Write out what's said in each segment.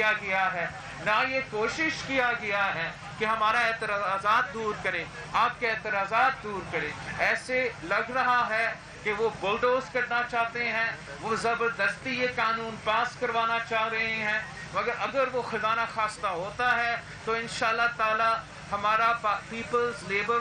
کیا گیا ہے، نہ یہ کوشش کیا گیا ہے کہ ہمارا اعتراضات دور کریں، آپ کے اعتراضات دور کریں۔ ایسے لگ رہا ہے کہ وہ بلڈوز کرنا چاہتے ہیں، وہ زبردستی یہ قانون پاس کروانا چاہ رہے ہیں، مگر اگر وہ خزانہ خواستہ ہوتا ہے تو انشاءاللہ تعالی ہمارا پیپلز لیبر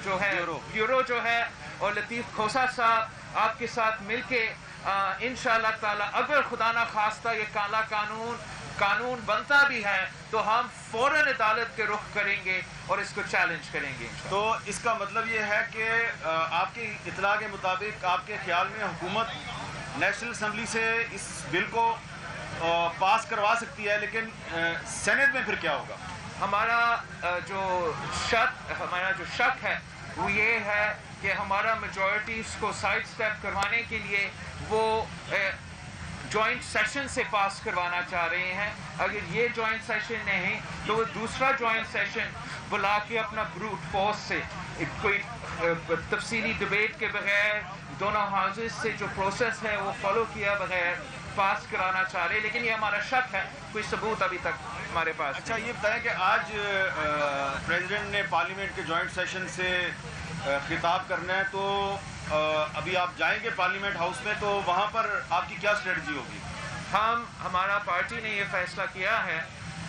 جو ہے بیورو جو ہے اور لطیف کھوسہ صاحب آپ کے ساتھ مل کے انشاءاللہ تعالی اگر خدا نہ خواستہ یہ کالا قانون بنتا بھی ہے تو ہم فوراً عدالت کے رخ کریں گے اور اس کو چیلنج کریں گے۔ تو اس کا مطلب یہ ہے کہ آپ کی اطلاع کے مطابق آپ کے خیال میں حکومت نیشنل اسمبلی سے اس بل کو پاس کروا سکتی ہے، لیکن سینٹ میں پھر کیا ہوگا؟ ہمارا جو شک ہے وہ یہ ہے کہ ہمارا میجورٹیز کو سائڈ سٹیپ کروانے کے لیے وہ جوائنٹ سیشن سے پاس کروانا چاہ رہے ہیں۔ اگر یہ جوائنٹ سیشن نہیں تو وہ دوسرا جوائنٹ سیشن بلا کے اپنا بروٹ فورس سے کوئی تفصیلی ڈبیٹ کے بغیر دونوں ہاؤسز سے جو پروسیس ہے وہ فالو کیا بغیر پاس کرانا چاہ رہے، لیکن یہ ہمارا شک ہے، کوئی ثبوت ابھی تک ہمارے پاس۔ اچھا یہ بتائیں کہ آج پریزیڈنٹ نے پارلیمنٹ کے جوائنٹ سیشن سے خطاب کرنا ہے، تو ابھی آپ جائیں گے پارلیمنٹ ہاؤس میں، تو وہاں پر آپ کی کیا اسٹریٹجی ہوگی؟ ہمارا پارٹی نے یہ فیصلہ کیا ہے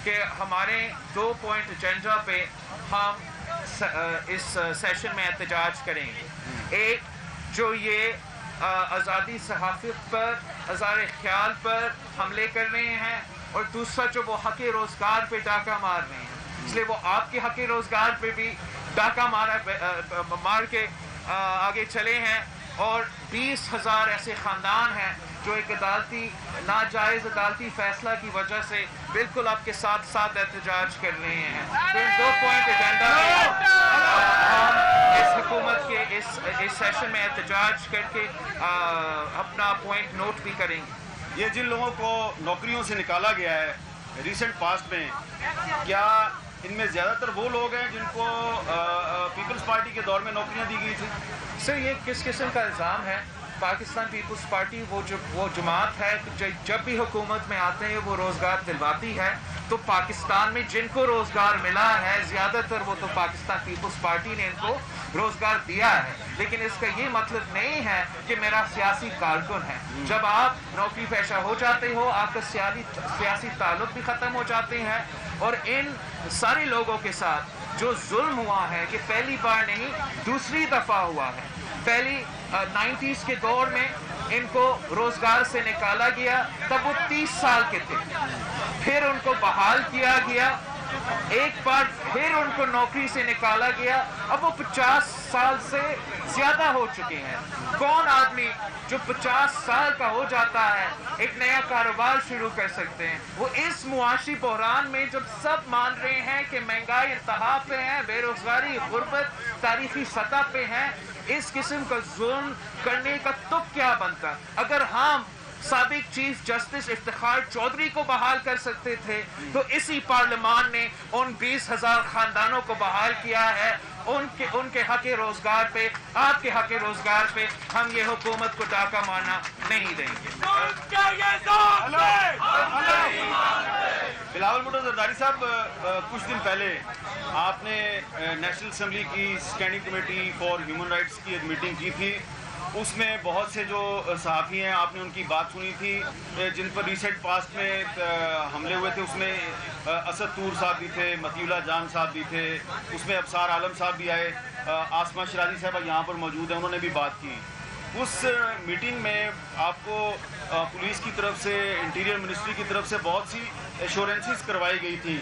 کہ ہمارے 2 پوائنٹ ایجنڈا پہ ہم اس سیشن میں احتجاج کریں گے۔ ایک جو یہ آزادی صحافت پر، آزار خیال پر حملے کر رہے ہیں، اور دوسرا جو وہ حق روزگار پہ ڈاکہ مار رہے ہیں، اس لیے وہ آپ کے حق روزگار پہ بھی ڈاکہ مار کے آگے چلے ہیں، اور 20,000 ایسے خاندان ہیں جو ایک ناجائز عدالتی فیصلہ کی وجہ سے بالکل آپ کے ساتھ احتجاج کر رہے ہیں۔ تو ان 2 پوائنٹ ایجنڈا میں ہم اس حکومت کے اس سیشن میں احتجاج کر کے اپنا پوائنٹ نوٹ بھی کریں گے۔ یہ جن لوگوں کو نوکریوں سے نکالا گیا ہے ریسنٹ پاسٹ میں، کیا ان میں زیادہ تر وہ لوگ ہیں جن کو پیپلز پارٹی کے دور میں نوکریاں دی گئی تھیں؟ سر یہ کس قسم کا الزام ہے؟ پاکستان پیپلز پارٹی وہ جماعت ہے جب بھی حکومت میں آتے ہیں وہ روزگار دلواتی ہے، تو پاکستان میں جن کو روزگار ملا ہے زیادہ تر وہ تو پاکستان پیپلز پارٹی نے ان کو روزگار دیا ہے، لیکن اس کا یہ مطلب نہیں ہے کہ میرا سیاسی کارکن ہے۔ جب آپ نوکری پیشہ ہو جاتے ہو آپ کا سیاسی تعلق بھی ختم ہو جاتے ہیں، اور ان سارے لوگوں کے ساتھ جو ظلم ہوا ہے کہ پہلی بار نہیں دوسری دفعہ ہوا ہے۔ پہلی 90s کے دور میں ان کو روزگار سے نکالا گیا، تب وہ 30 سال کے تھے، پھر ان کو بحال کیا گیا، ایک بار پھر ان کو نوکری سے نکالا گیا، اب وہ 50 سال سے زیادہ ہو چکے ہیں۔ کون آدمی جو 50 سال کا ہو جاتا ہے ایک نیا کاروبار شروع کر سکتے ہیں؟ وہ اس معاشی بحران میں جب سب مان رہے ہیں کہ مہنگائی انتہا پہ ہے، بے روزگاری غربت تاریخی سطح پہ ہے، اس قسم کا ظلم کرنے کا تو کیا بنتا؟ اگر ہم سابق چیف جسٹس افتخار چودھری کو بحال کر سکتے تھے تو اسی پارلیمان نے ان 20,000 خاندانوں کو بحال کیا ہے۔ ان کے حق روزگار پہ، آپ کے حق روزگار پہ ہم یہ حکومت کو ڈاکہ مارنا نہیں دیں گے۔ بلاول بھٹو زرداری صاحب، کچھ دن پہلے آپ نے نیشنل اسمبلی کی standing committee for human rights کی ایک میٹنگ کی تھی، اس میں بہت سے جو صحافی ہیں آپ نے ان کی بات سنی تھی جن پر ریسنٹ پاسٹ میں حملے ہوئے تھے، اس میں اسد طور صاحب بھی تھے، مطیع اللہ جان صاحب بھی تھے، اس میں ابصار عالم صاحب بھی آئے، آسمہ شرازی صاحبہ یہاں پر موجود ہیں، انہوں نے بھی بات کی۔ اس میٹنگ میں آپ کو پولیس کی طرف سے، انٹیریئر منسٹری کی طرف سے بہت سی ایشورنسز کروائی گئی تھی،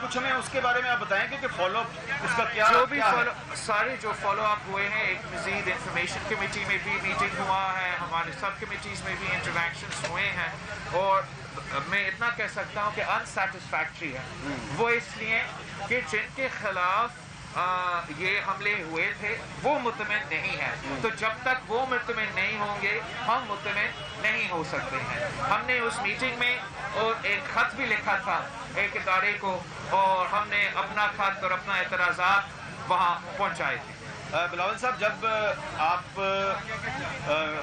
کچھ ہمیں اس کے بارے میں آپ بتائیں کہ فالو اپ اس کا کیا ہے؟ سارے جو فالو اپ ہوئے ہیں، ایک مزید انفارمیشن کمیٹی میں بھی میٹنگ ہوا ہے، ہمارے سب کمیٹیز میں بھی انٹریکشنز ہوئے ہیں، اور میں اتنا کہہ سکتا ہوں کہ انسیٹسفیکٹری ہے۔ وہ اس لیے کہ جن کے خلاف یہ حملے ہوئے تھے وہ مطمئن نہیں ہیں، تو جب تک وہ مطمئن نہیں ہوں گے ہم مطمئن نہیں ہو سکتے ہیں۔ ہم نے اس میٹنگ میں اور ایک خط بھی لکھا تھا ایک ادارے کو، اور ہم نے اپنا خط اور اپنا اعتراضات وہاں پہنچائے تھے۔ بلاول صاحب، جب آپ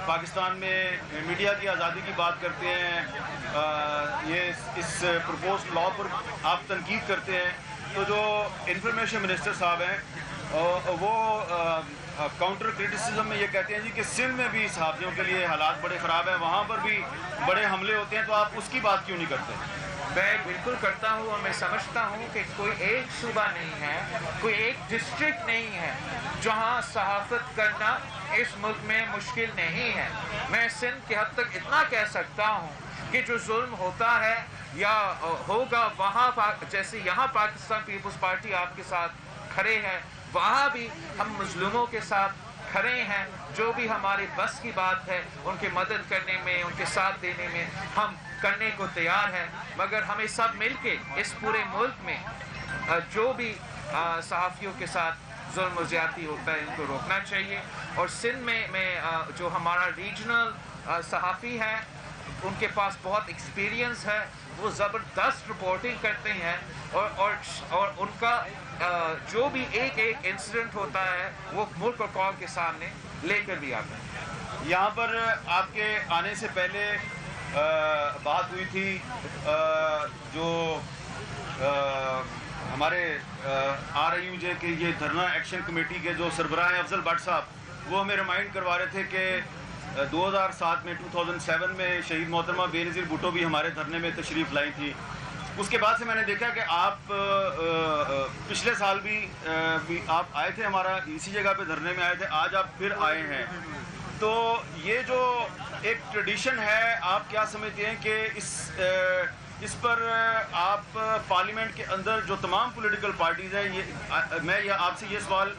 پاکستان میں میڈیا کی آزادی کی بات کرتے ہیں، یہ اس پرپوزڈ لا پر آپ تنقید کرتے ہیں، تو جو انفارمیشن منسٹر صاحب ہیں وہ کاؤنٹر کرٹیسزم میں یہ کہتے ہیں جی کہ سندھ میں بھی صحافیوں کے لیے حالات بڑے خراب ہیں، وہاں پر بھی بڑے حملے ہوتے ہیں، تو آپ اس کی بات کیوں نہیں کرتے؟ میں بالکل کرتا ہوں، اور میں سمجھتا ہوں کہ کوئی ایک صوبہ نہیں ہے، کوئی ایک ڈسٹرکٹ نہیں ہے جہاں صحافت کرنا اس ملک میں مشکل نہیں ہے۔ میں سندھ کے حد تک اتنا کہہ سکتا ہوں کہ جو ظلم ہوتا ہے یا ہوگا وہاں، جیسے یہاں پاکستان پیپلز پارٹی آپ کے ساتھ کھڑے ہیں، وہاں بھی ہم مظلوموں کے ساتھ کھڑے ہیں۔ جو بھی ہمارے بس کی بات ہے ان کی مدد کرنے میں، ان کے ساتھ دینے میں ہم کرنے کو تیار ہیں، مگر ہمیں سب مل کے اس پورے ملک میں جو بھی صحافیوں کے ساتھ ظلم و زیادتی ہوتا ہے ان کو روکنا چاہیے۔ اور سندھ میں جو ہمارا ریجنل صحافی ہے ان کے پاس بہت ایکسپیرینس ہے، وہ زبردست رپورٹنگ کرتے ہیں، اور ان کا جو بھی ایک انسیڈنٹ ہوتا ہے وہ ملک اور قوم کے سامنے لے کر بھی آتے ہیں۔ یہاں پر آپ کے آنے سے پہلے بات ہوئی تھی، جو ہمارے RIUJ کے یہ دھرنا ایکشن کمیٹی کے جو سربراہ ہیں افضل بٹ صاحب، وہ ہمیں ریمائنڈ کروا رہے تھے کہ 2007 میں 2007 میں شہید محترمہ بے نظیر بھٹو بھی ہمارے دھرنے میں تشریف لائی تھی۔ اس کے بعد سے میں نے دیکھا کہ آپ پچھلے سال بھی آپ آئے تھے، ہمارا اسی جگہ پہ دھرنے میں آئے تھے، آج آپ پھر آئے ہیں۔ تو یہ جو ایک ٹریڈیشن ہے، آپ کیا سمجھتے ہیں کہ اس پر آپ پارلیمنٹ کے اندر جو تمام پولیٹیکل پارٹیز ہیں، میں آپ سے یہ سوال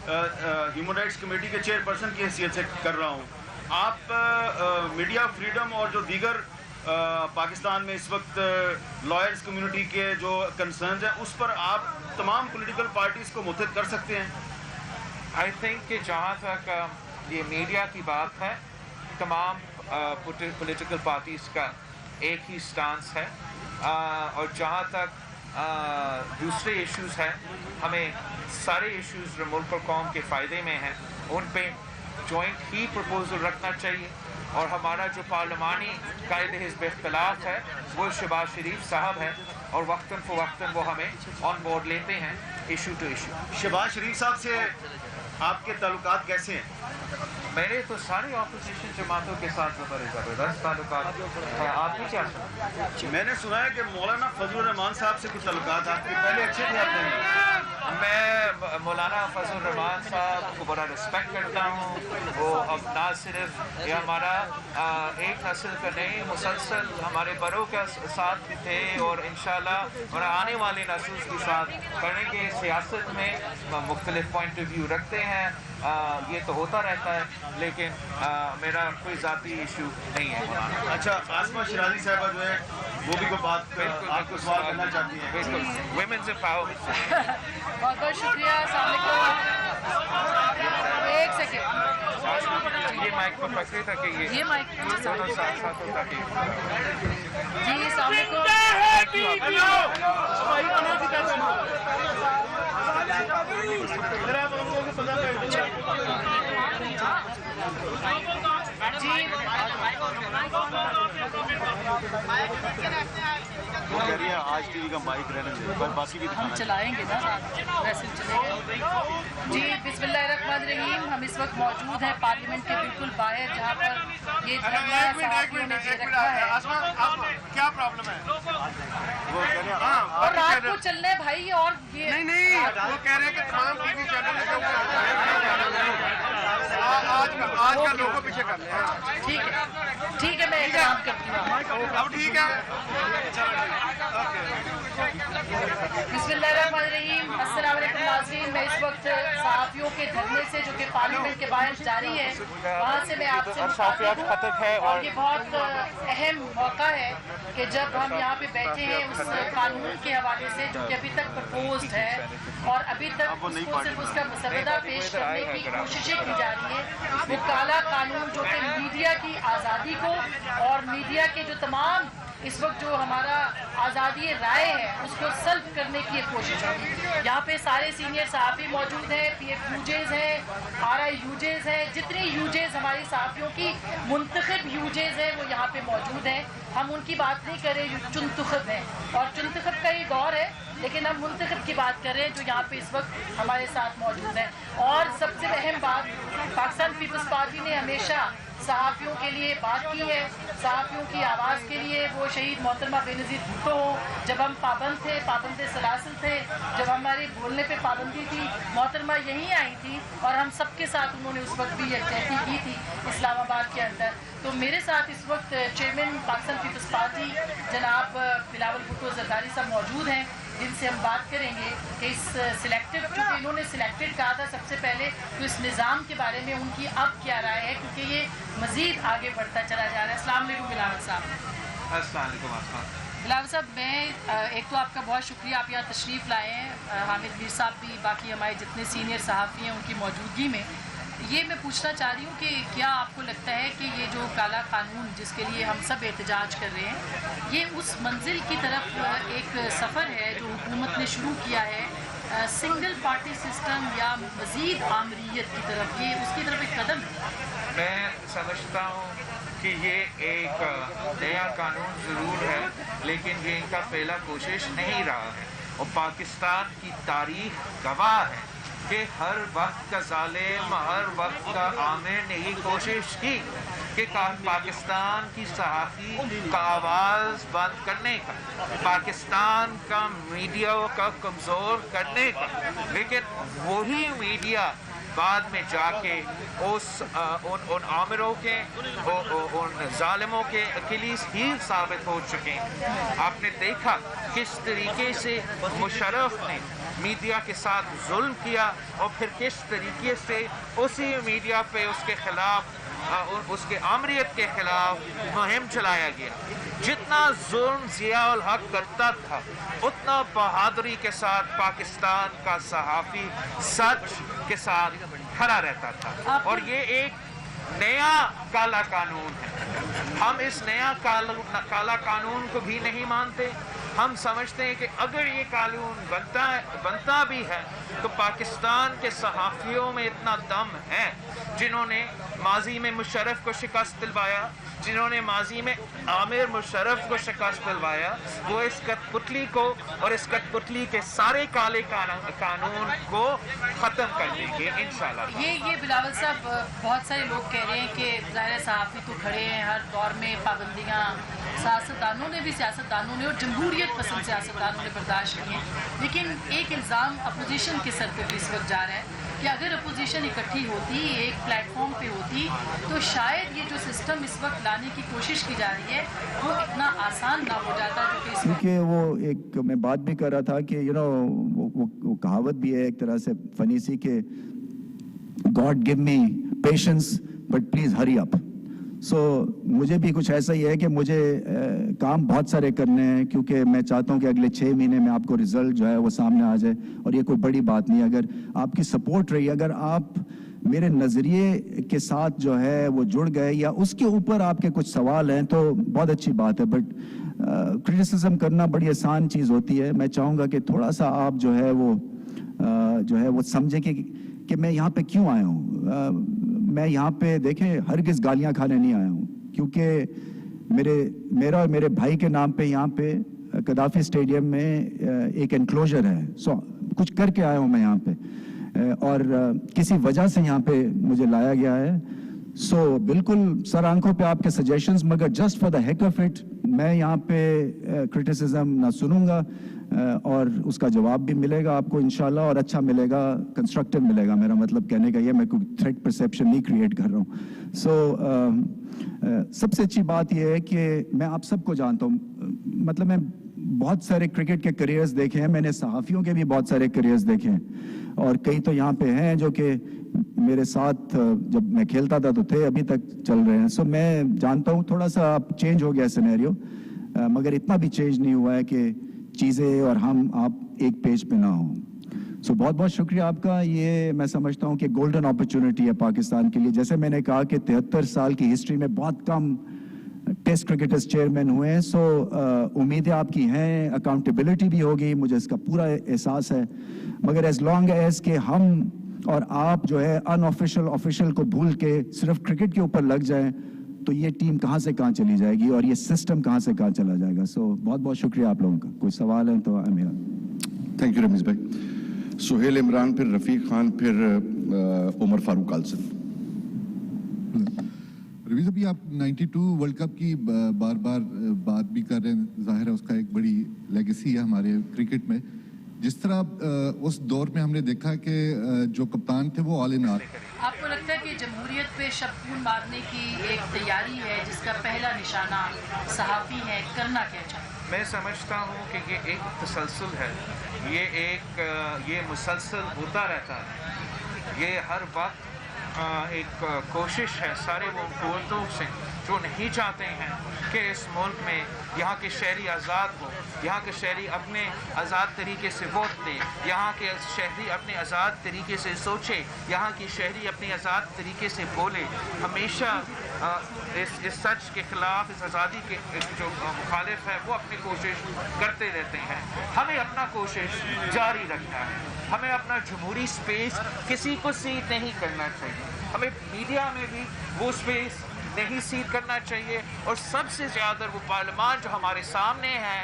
ہیومن رائٹس کمیٹی کے چیئرپرسن کی حیثیت سے کر رہا ہوں، آپ میڈیا فریڈم اور جو دیگر پاکستان میں اس وقت لائرز کمیونٹی کے جو کنسرنز ہیں، اس پر آپ تمام پولیٹیکل پارٹیز کو متحد کر سکتے ہیں؟ آئی تھنک کہ جہاں تک یہ میڈیا کی بات ہے، تمام پولیٹیکل پارٹیز کا ایک ہی سٹانس ہے، اور جہاں تک دوسرے ایشوز ہیں، ہمیں سارے ایشوز جو ملک اور قوم کے فائدے میں ہیں ان پہ جوائنٹ ہی پروپوزل رکھنا چاہیے۔ اور ہمارا جو پارلیمانی قائد حزب اختلاف ہے وہ شہباز شریف صاحب ہیں، اور وقتاً فوقتاً وہ ہمیں آن بورڈ لیتے ہیں ایشو ٹو ایشو۔ شہباز شریف صاحب سے آپ کے تعلقات کیسے ہیں؟ میرے تو ساری اپوزیشن جماعتوں کے ساتھ بڑے زبردست تعلقات ہیں۔ آپ بھی کیا سنا؟ میں نے سنا ہے کہ مولانا فضل الرحمان صاحب سے کچھ تعلقات آپ کے پہلے اچھے تھے؟ آپ نے؟ میں مولانا فضل الرحمان صاحب کو بڑا رسپیکٹ کرتا ہوں۔ وہ اب نہ صرف یہ ہمارا ایک نسل کا نہیں، مسلسل ہمارے بڑوں کے ساتھ بھی تھے، اور انشاءاللہ اور آنے والے نسل کے ساتھ کرنے کے سیاست میں مختلف پوائنٹ آف ویو رکھتے ہیں۔ یہ تو ہوتا رہتا ہے، لیکن میرا کوئی ذاتی ایشو نہیں ہے مولانا۔ اچھا، آسمہ شیرازی صاحبہ جو ہے وہ بھی کوئی بات آپ کو سوال کرنا چاہتی ہیں؟ بالکل، ویمنز امپاورمنٹ۔ بہت بہت شکریہ، السلام علیکم۔ ایک سیکنڈ، یہ مائک پر پکڑے تھا کہ یہ مائک دونوں ساتھ ساتھ ہوتا کہ جی السلام علیکم۔ وہ کہہ رہی ہے آج ٹی وی کا مائک رہنے دے، پر باقی بھی ہم چلائیں گے نا، ویسے چلیں گے۔ جی بسم اللہ الرحمن الرحیم۔ ہم اس وقت موجود ہیں پارلیمنٹ کے بالکل باہر، جہاں پر یہ دھرنا صحافیوں نے دے رکھا ہے۔ کیا پرابلم ہے؟ وہ کہہ رہے ہیں اور رات کو چلنا ہے بھائی، اور یہ نہیں، وہ کہہ رہے ہیں کہ تمام ٹی وی چینل آج کا لوگوں پیچھے کر لیں۔ ٹھیک ہے، میں احترام کرتی ہوں۔ اب ٹھیک ہے، بسم اللہ الرحمن الرحیم۔ السلام علیکم ناظرین، میں اس وقت صحافیوں کے دھرنے سے جو کہ پارلیمنٹ کے باہر جاری ہے، وہاں سے میں آپ سے مخاطب ہوں، اور یہ بہت اہم موقع ہے کہ جب ہم یہاں پہ بیٹھے ہیں اس قانون کے حوالے سے جو کہ ابھی تک پرپوزڈ ہے، اور ابھی تک اس کو صرف اس کا مسودہ پیش کرنے کی کوششیں کی جا رہی ہیں۔ وہ کالا قانون جو کہ میڈیا کی آزادی کو اور میڈیا کے جو تمام اس وقت جو ہمارا आज़ादी राय है उसको सल्ब करने की एक कोशिश होगी। यहाँ पे सारे सीनियर सहाफ़ी मौजूद हैं, PF यूजेज़ हैं, RI यूजेज़ हैं, जितने यूजेज़ हमारी सहाफ़ियों की मुंतखब यूजेज़ हैं वो यहाँ पे मौजूद हैं। हम उनकी बात नहीं कर रहे जो चुनतखब हैं, और चुनतखब का ये दौर है, लेकिन हम मुंतखब की बात कर रहे हैं जो यहाँ पे इस वक्त हमारे साथ मौजूद हैं। और सबसे अहम बात, पाकिस्तान पीपल्स पार्टी ने हमेशा सहाफ़ियों के लिए बात की है, सहाफ़ियों की आवाज़ के लिए। वो शहीद मोहतरमा बेनज़ीर भुट्टो जब हम पाबंद सलासिल थे, जब हमारे बोलने पे पाबंदी थी, मोहतरमा यहीं आई थी और हम सबके साथ उन्होंने उस वक्त भी यकजहती की थी इस्लामाबाद के अंदर। तो मेरे साथ इस वक्त चेयरमैन पाकिस्तान पीपल्स पार्टी जनाब बिलावल भुट्टो ज़रदारी साहब मौजूद हैं, जिनसे हम बात करेंगे कि इस सिलेक्टिव, क्योंकि इन्होंने सिलेक्टेड कहा था सबसे पहले, तो इस निज़ाम के बारे में उनकी अब क्या राय है, क्योंकि ये मज़ीद आगे बढ़ता चला जा रहा है। अस्सलाम वालेकुम बिलावल साहब। अस्सलाम वालेकुम। बिलावल साहब, मैं एक तो आपका बहुत शुक्रिया, आप यहाँ तशरीफ़ लाए हैं, हामिद मीर साहब भी, बाकी हमारे जितने सीनियर सहाफ़ी हैं उनकी मौजूदगी में। ये मैं पूछना चाह रही हूँ कि क्या आपको लगता है कि ये जो काला कानून जिसके लिए हम सब एहतजाज कर रहे हैं, ये उस मंजिल की तरफ एक सफ़र है जो हुकूमत ने शुरू किया है, सिंगल पार्टी सिस्टम या मज़ीद आमरीत की तरफ, ये उसकी तरफ एक कदम है? मैं समझता हूँ कि ये एक नया कानून ज़रूर है, लेकिन ये इनका पहला कोशिश नहीं रहा है। और पाकिस्तान की तारीख गवाह है कि हर वक्त का जालिम, हर वक्त का आमिर ने ये कोशिश की कि पाकिस्तान की सहाफ़ी का आवाज़ बंद करने का, पाकिस्तान का मीडिया का कमज़ोर करने का। लेकिन वही मीडिया बाद में जाके उन आमिरों के, उन जालिमों के अखिलीस ही साबित हो चुके हैं। आपने देखा किस तरीके से मुशर्रफ ने मीडिया के साथ जुल्म किया और फिर किस तरीके से उसी मीडिया पे उसके खिलाफ, उसके आमरीत के खिलाफ मुहिम चलाया गया। जितना जुल्म ज़ियाउल हक करता था, उतना बहादुरी के साथ पाकिस्तान का सहाफ़ी सच के साथ खड़ा रहता था। और ये एक नया काला कानून है। हम इस नया काला कानून को भी नहीं मानते। हम समझते हैं कि अगर ये कानून बनता भी है तो पाकिस्तान के सहाफ़ियों में इतना दम है, जिन्होंने माजी में मुशर्रफ को शिकस्त दिलवाया, जिन्होंने माजी में आमिर मुशर्रफ को शिकस्त दिलवाया, वो इस कठपुतली को और इस कठपुतली के सारे काले कानून को ख़त्म कर देंगे इंशाल्लाह। ये बिलावल साहब, बहुत सारे लोग कह रहे हैं कि ज़ाहिर सहाफ़ी तो खड़े हैं, हर दौर में पाबंदियाँ सियासतदानों ने भी, सियासतदानों ने और जमहूरियत पसंद सियासतदानों ने बर्दाश्त की हैं। लेकिन एक इल्ज़ाम अपोजिशन के सर पे भी इस वक्त जा रहा है कि अगर अपोजिशन इकट्ठी होती, एक प्लेटफॉर्म पे होती, तो शायद ये जो सिस्टम इस वक्त लाने की कोशिश की जा रही है वो इतना आसान ना हो जाता। क्योंकि वो एक, मैं बात भी कर रहा था कि वो कहावत भी है एक तरह से फनी सी कि god give me patience but please hurry up. So मुझे भी कुछ ऐसा ही है कि मुझे काम बहुत सारे करने हैं, क्योंकि मैं चाहता हूं कि अगले 6 महीने में आपको रिजल्ट जो है वो सामने आ जाए। और ये कोई बड़ी बात नहीं है, अगर आपकी सपोर्ट रही, अगर आप मेरे नज़रिए के साथ जो है वो जुड़ गए या उसके ऊपर आपके कुछ सवाल हैं तो बहुत अच्छी बात है। बट क्रिटिसिज्म करना बड़ी आसान चीज़ होती है। मैं चाहूँगा कि थोड़ा सा आप जो है वो समझें कि मैं यहाँ पे क्यों आया हूँ। मैं यहाँ पे, देखें, हरगिज़ गालियाँ खाने नहीं आया हूँ, क्योंकि मेरा और मेरे भाई के नाम पे यहाँ पे कदाफी स्टेडियम में एक एनक्लोजर है। सो कुछ करके आया हूँ मैं यहाँ पे, और किसी वजह से यहाँ पे मुझे लाया गया है। सो बिल्कुल सर आंखों पे आपके सजेशंस, मगर just for the heck of it मैं यहाँ पे क्रिटिसिज्म ना सुनूंगा, और उसका जवाब भी मिलेगा आपको इंशाल्लाह, और अच्छा मिलेगा, कंस्ट्रक्टिव मिलेगा। मेरा मतलब कहने का ये, मैं कोई थ्रेट परसेप्शन नहीं क्रिएट कर रहा हूँ। सो सबसे अच्छी बात यह है कि मैं आप सबको जानता हूँ, मतलब मैं बहुत सारे क्रिकेट के करियर्स देखे हैं, मैंने सहाफ़ियों के भी बहुत सारे करियर्स देखे हैं, और कई तो यहाँ पे हैं जो कि मेरे साथ जब मैं खेलता था तो थे, अभी तक चल रहे हैं। सो मैं जानता हूँ थोड़ा सा अब चेंज हो गया सिनेरियो, मगर इतना भी चेंज नहीं हुआ है कि चीज़ें और आप एक पेज पे ना हो। सो बहुत बहुत शुक्रिया आपका। ये मैं समझता हूँ कि गोल्डन अपॉर्चुनिटी है पाकिस्तान के लिए। जैसे मैंने कहा कि 73 साल की हिस्ट्री में बहुत टेस्ट क्रिकेटर्स चेयरमैन हुए हैं, सो उम्मीदें आपकी हैं, अकाउंटेबिलिटी भी होगी, मुझे इसका पूरा एहसास है, मगर एज लॉन्ग एज के हम और आप जो है अनऑफिशियल ऑफिशियल को भूल के सिर्फ क्रिकेट के ऊपर लग जाएं तो ये टीम कहाँ से कहाँ चली जाएगी और ये सिस्टम कहाँ से कहाँ चला जाएगा। सो बहुत बहुत शुक्रिया आप लोगों का। कोई सवाल है तो I am here. Thank you Ramiz भाई। सुहेल इमरान, फिर रफीक खान, फिर उमर फारूक आलसन। रवीज, अभी आप 92 वर्ल्ड कप की बार बार बात भी कर रहे हैं, जाहिर है उसका एक बड़ी लेगेसी है हमारे क्रिकेट में। जिस तरह उस दौर में हमने देखा कि जो कप्तान थे वो ऑल इन ऑल। आपको लगता है कि जमहूरियत पे शबून मारने की एक तैयारी है जिसका पहला निशाना सहाफ़ी है, करना क्या चाहिए? मैं समझता हूँ कि ये एक तसलसल है, ये मुसलसल होता रहता है, ये हर वक्त एक कोशिश है सारे वो हुकूमतों से जो नहीं चाहते हैं कि इस मुल्क में यहाँ के शहरी आज़ाद हो, यहाँ के शहरी अपने आज़ाद तरीके से वोट दें, यहाँ के शहरी अपने आज़ाद तरीके से सोचे, यहाँ की शहरी अपने आज़ाद तरीके से बोले। हमेशा इस सच के ख़िलाफ़, इस आज़ादी के जो मुखालिफ है वो अपनी कोशिश करते रहते हैं। हमें अपना कोशिश जारी रखना है, हमें अपना जमहूरी स्पेस किसी को सीट नहीं करना चाहिए, हमें मीडिया में भी वो स्पेस नहीं सीट करना चाहिए, और सबसे ज़्यादा वो पार्लियामान जो हमारे सामने है,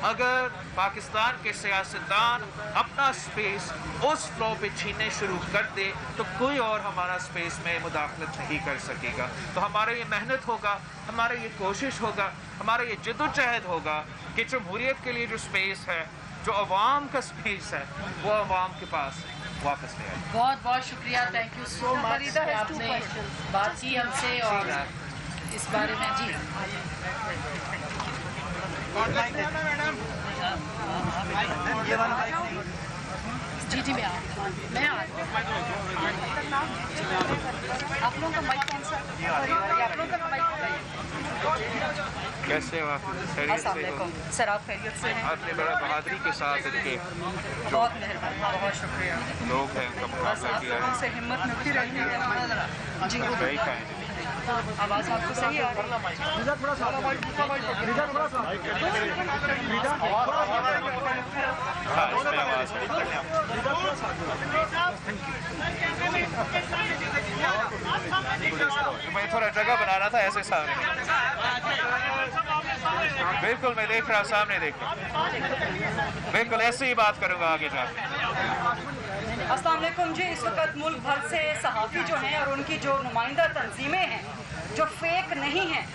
अगर पाकिस्तान के सियासतदान अपना स्पेस उस फ्लो पे छीनने शुरू कर दे तो कोई और हमारा स्पेस में मुदाखलत नहीं कर सकेगा। तो हमारा ये मेहनत होगा, हमारा ये कोशिश होगा, हमारा ये जद्दोजहद होगा कि जमहूरियत के लिए जो स्पेस है, जो अवाम का स्पेस है, वो अवाम के पास वापस ले आए। बहुत बहुत शुक्रिया, थैंक यू सो मच कि आपने बात की हमसे और इस बारे में। जी जी जी मैं आप लोगों का माइक कौन सा? आप लोगों का माइक कैसे हो आप? अस्सलाम वालेकुम सर, आप खैरियत से हैं? आपने बड़ा बहादुरी के साथ इनके बहुत मेहरबानी, बहुत शुक्रिया। लोग हैं उनका बस मुकाबला आप किया लोगों है। से हिम्मत मिलती रहती है। जी सही कहें, आवाज़ आपको सही आ रही है? हाँ, इसमें आवाज़ मैं थोड़ा जगह बनाना था ऐसे सामने। बिल्कुल मैं देख रहा हूँ, सामने देख रहा हूँ, बिल्कुल ऐसे ही बात करूँगा आगे जाके। अस्सलाम वालेकुम जी। इस वक्त मुल्क भर से सहाफ़ी जो हैं और उनकी जो नुमाइंदा तंजीमें हैं, जो फेक नहीं हैं,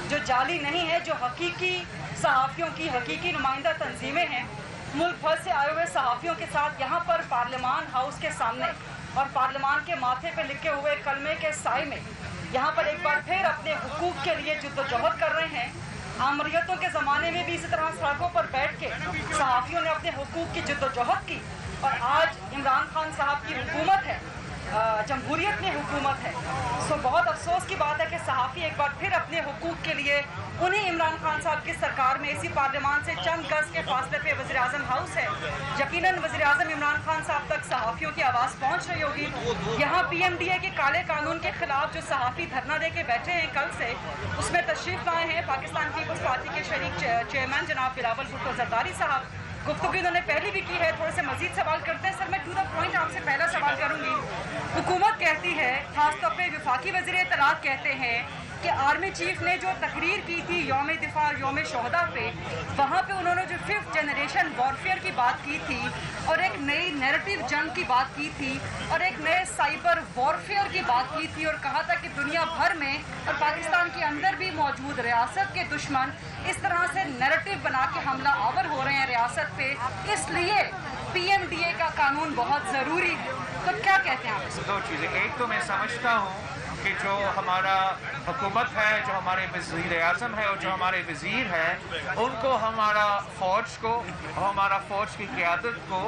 जो जाली नहीं है, जो हकीकी सहाफ़ियों की हकीकी नुमाइंदा तंजीमें हैं, मुल्क भर से आए हुए सहाफ़ियों के साथ यहाँ पर पार्लियामान हाउस के सामने और पार्लियामान के माथे पे लिखे हुए कलमे के साए में यहाँ पर एक बार फिर अपने हुकूक के लिए जद्दोजहद कर रहे हैं। आमरीतों के ज़माने में भी इसी तरह सड़कों पर बैठ के सहाफ़ियों ने अपने हुकूक की जद्दोजहद की, और आज इमरान खान साहब की हुकूमत है, जमहूरियत में हुकूमत है। सो बहुत अफसोस की बात है कि सहाफ़ी एक बार फिर अपने हुकूक के लिए उन्हीं इमरान खान साहब की सरकार में इसी पार्लियामान से चंद गज के फासले पे वज़ीर आज़म हाउस है। यकीनन वज़ीर आज़म इमरान खान साहब तक सहाफ़ियों की आवाज़ पहुँच रही होगी। यहाँ PMDA के काले कानून के खिलाफ जो सहाफ़ी धरना दे के बैठे हैं कल से, उसमें तशरीफ़ लाए हैं पाकिस्तान पीपल्स पार्टी के शरीक चेयरमैन जनाब बिलावल भुट्टो ज़रदारी साहब। गुफ्तगू इन्होंने पहले भी की है, थोड़े से मजीद सवाल करते हैं। सर मैं टू द पॉइंट आपसे पहला सवाल करूंगी। हुकूमत कहती है, खासतौर पे वफाकी वज़ीर इत्तलात कहते हैं कि आर्मी चीफ ने जो तकरीर की थी यौम दिफा यौम शोहदा पे, वहाँ पे उन्होंने जो 5th जनरेशन वॉरफेयर की बात की थी और एक नई नैरेटिव जंग की बात की थी और एक नए साइबर वॉरफेयर की बात की थी, और कहा था कि दुनिया भर में और पाकिस्तान के अंदर भी मौजूद रियासत के दुश्मन इस तरह से नैरेटिव बना के हमला आवर हो रहे हैं रियासत पे, इसलिए PMDA का कानून बहुत ज़रूरी है। तो क्या कहते हैं आप? दो चीज़ें, एक तो मैं समझता हूँ कि जो हमारा हुकूमत है, जो हमारे वज़ीर आज़म है और जो हमारे वज़ीर हैं, उनको हमारा फ़ौज की क़यादत को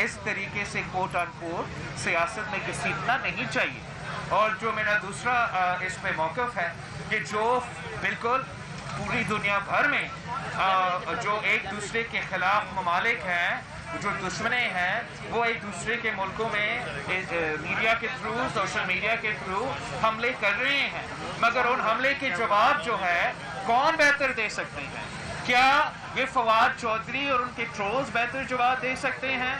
इस तरीके से कोट अनकोट सियासत में घसीटना नहीं चाहिए। और जो मेरा दूसरा इस पे मौक़िफ़ है कि जो बिल्कुल पूरी दुनिया भर में जो एक दूसरे के ख़िलाफ़ ममालिक हैं जो दुश्मने हैं वो एक दूसरे के मुल्कों में मीडिया के थ्रू, सोशल मीडिया के थ्रू हमले कर रहे हैं, मगर उन हमले के जवाब जो है कौन बेहतर दे सकते हैं? क्या ये फवाद चौधरी और उनके ट्रोल्स बेहतर जवाब दे सकते हैं?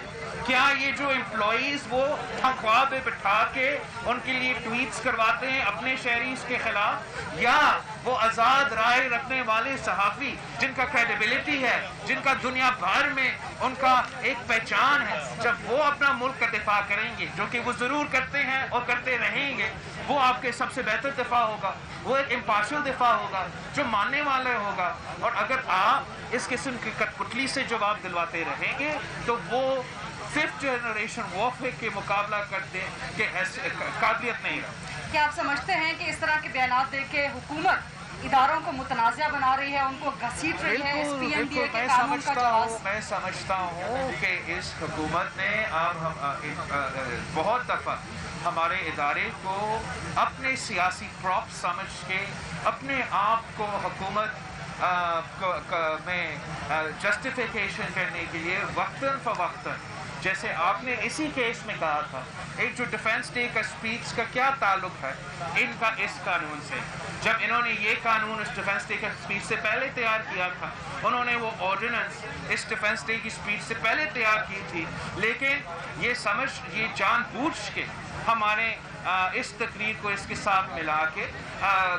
क्या ये जो एम्प्लॉइज वो तनख्वाह पे बिठा के उनके लिए ट्वीट्स करवाते हैं अपने शहरीज के खिलाफ, या वो आज़ाद राय रखने वाले सहाफ़ी जिनका क्रेडिबिलिटी है, जिनका दुनिया भर में उनका एक पहचान है, जब वो अपना मुल्क का दिफा करेंगे, जो कि वो ज़रूर करते हैं और करते रहेंगे, वो आपके सबसे बेहतर दिफा होगा, वो एक इम्पार्शियल दिफा होगा जो मानने वाले होगा। और अगर आप इस किस्म की कठपुतली से जवाब दिलवाते रहेंगे तो वो फिफ्थ जनरेशन वॉरफेयर के मुकाबला करते के काबिलियत नहीं रहा। क्या आप समझते हैं कि इस तरह के बयान दे के हुकूमत इदारों को मुतनाज़ा बना रही है, उनको घसीट रही है इस PMDA के कानून का जवाब? मैं समझता हूँ कि इस हुकूमत ने बहुत दफ़ा हमारे इदारे को अपने सियासी प्रॉप समझ के अपने आप को हुकूमत में जस्टिफिकेशन करने के लिए वक्तन फ़वक्तन, जैसे आपने इसी केस में कहा था, एक जो डिफेंस डे का स्पीच का क्या ताल्लुक है इनका इस कानून से? जब इन्होंने ये कानून इस डिफेंस डे का स्पीच से पहले तैयार किया था, उन्होंने वो ऑर्डिनेंस इस डिफेंस डे की स्पीच से पहले तैयार की थी, लेकिन ये जानबूझ के हमारे इस तकरीर को इसके साथ मिला के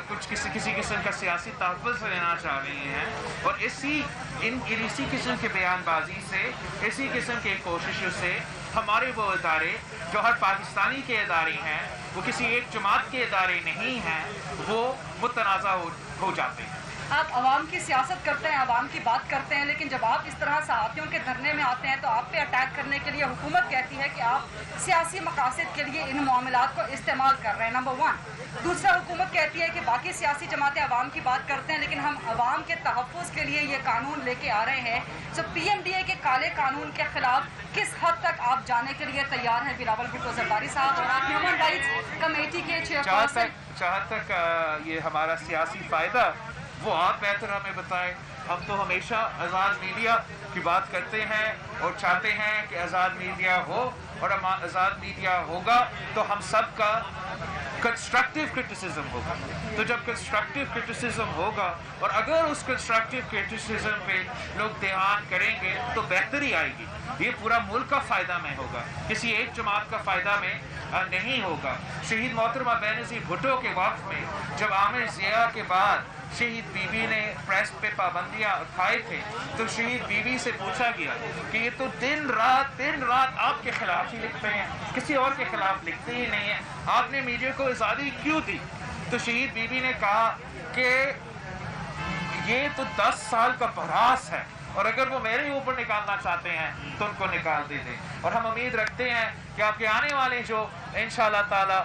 कुछ किसी किस्म का सियासी तहफ़्फ़ुज़ लेना चाह रही हैं, और इसी किस्म के बयानबाजी से, इसी किस्म की कोशिशों से हमारे वो इदारे जो हर पाकिस्तानी के इदारे हैं, वो किसी एक जमात के इदारे नहीं हैं, वो मुतनाज़ा हो जाते हैं। आप आवाम की सियासत करते हैं, आवाम की बात करते हैं, लेकिन जब आप इस तरह सहाफ़ियों के धरने में आते हैं तो आप पे अटैक करने के लिए हुकूमत कहती है कि आप सियासी मकासद के लिए इन मामलात को इस्तेमाल कर रहे हैं, नंबर 1। दूसरा, हुकूमत कहती है कि बाकी सियासी जमातें आवाम की बात करते हैं, लेकिन हम आवाम के तहफ़्फ़ुज़ के लिए ये कानून लेके आ रहे हैं। तो PMDA के काले कानून के ख़िलाफ़ किस हद तक आप जाने के लिए तैयार हैं बिलावल भुट्टो ज़रदारी साहब, और आप ह्यूमन राइट्स कमेटी के चेयरपर्सन? जहाँ तक ये हमारा सियासी फ़ायदा, वो आप बेहतर हमें बताएं। हम तो हमेशा आज़ाद मीडिया की बात करते हैं और चाहते हैं कि आज़ाद मीडिया हो, और आज़ाद मीडिया होगा तो हम सब का कंस्ट्रक्टिव क्रिटिसिज्म होगा। तो जब कंस्ट्रक्टिव क्रिटिसिज्म होगा, और अगर उस कंस्ट्रक्टिव क्रिटिसिज्म पे लोग ध्यान करेंगे तो बेहतरी आएगी। ये पूरा मुल्क का फ़ायदा में होगा, किसी एक जमात का फ़ायदा में नहीं होगा। शहीद मोहतरमा बेनज़ीर भुट्टो के वक्त में जब आमिर ज़िया के बाद शहीद बीबी ने प्रेस पे पाबंदियाँ उठाए थे, तो शहीद बीबी से पूछा गया कि ये तो दिन रात आपके खिलाफ ही लिखते हैं, किसी और के खिलाफ लिखते ही नहीं है, आपने मीडिया को आज़ादी क्यों दी? तो शहीद बीबी ने कहा कि ये तो 10 साल का बहरास है, और अगर वो मेरे ऊपर निकालना चाहते हैं तो उनको निकाल दीजिए। और हम उम्मीद रखते हैं कि आपके आने वाले जो इंशाअल्लाह ताला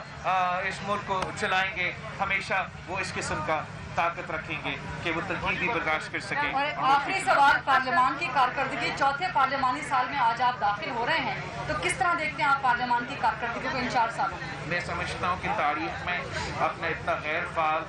इस मुल्क को चलाएंगे, हमेशा वो इस किस्म का ताकत रखेंगे कि वो तनकीदी बर्दाश्त कर सकें। और आखिरी सवाल, पार्लियामान की कारकर्दगी, चौथे पार्लियामानी साल में आज आप दाखिल हो रहे हैं, तो किस तरह देखते हैं आप पार्लियामान की कारकर्दगी को इन 4 सालों में? मैं समझता हूँ कि तारीख में अपना इतना गैर फाल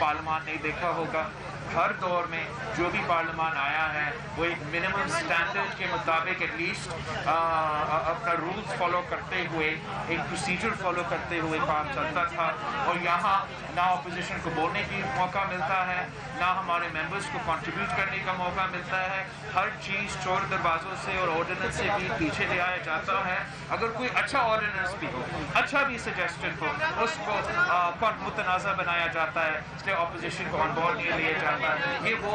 पार्लियामान नहीं देखा होगा। हर दौर में जो भी पार्लियामान आया है वो एक मिनिमम स्टैंडर्ड के मुताबिक एटलीस्ट अपना रूल्स फॉलो करते हुए, एक प्रोसीजर फॉलो करते हुए काम चलता था। और यहाँ ना अपोजिशन को बोलने की मौका मिलता है, ना हमारे मेंबर्स को कंट्रीब्यूट करने का मौका मिलता है। हर चीज़ चोर दरवाज़ों से और ऑर्डिनेंस से भी पीछे ले आया जाता है। अगर कोई अच्छा ऑर्डिनेंस भी हो, अच्छा भी सजेस्टेड हो, उसको मुतनाज़ा बनाया जाता है, इसलिए अपोजिशन को ऑन बोर्ड नहीं लिया जाता है। ये वो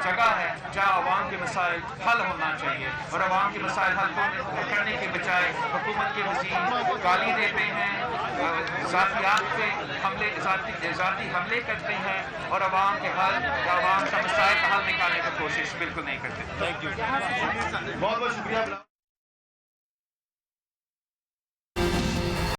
जगह है जहाँ अवाम के मसाइल हल होना चाहिए, और अवाम के मसाइल हल करने के बजाय हुकूमत के वज़ीर गाली देते हैं, ज़ातियात पे ज़ाती हमले करते हैं, और अवाम के हल या अवाम का मसाइल का हल निकालने की कोशिश बिल्कुल नहीं करते। थैंक यू, बहुत बहुत शुक्रिया।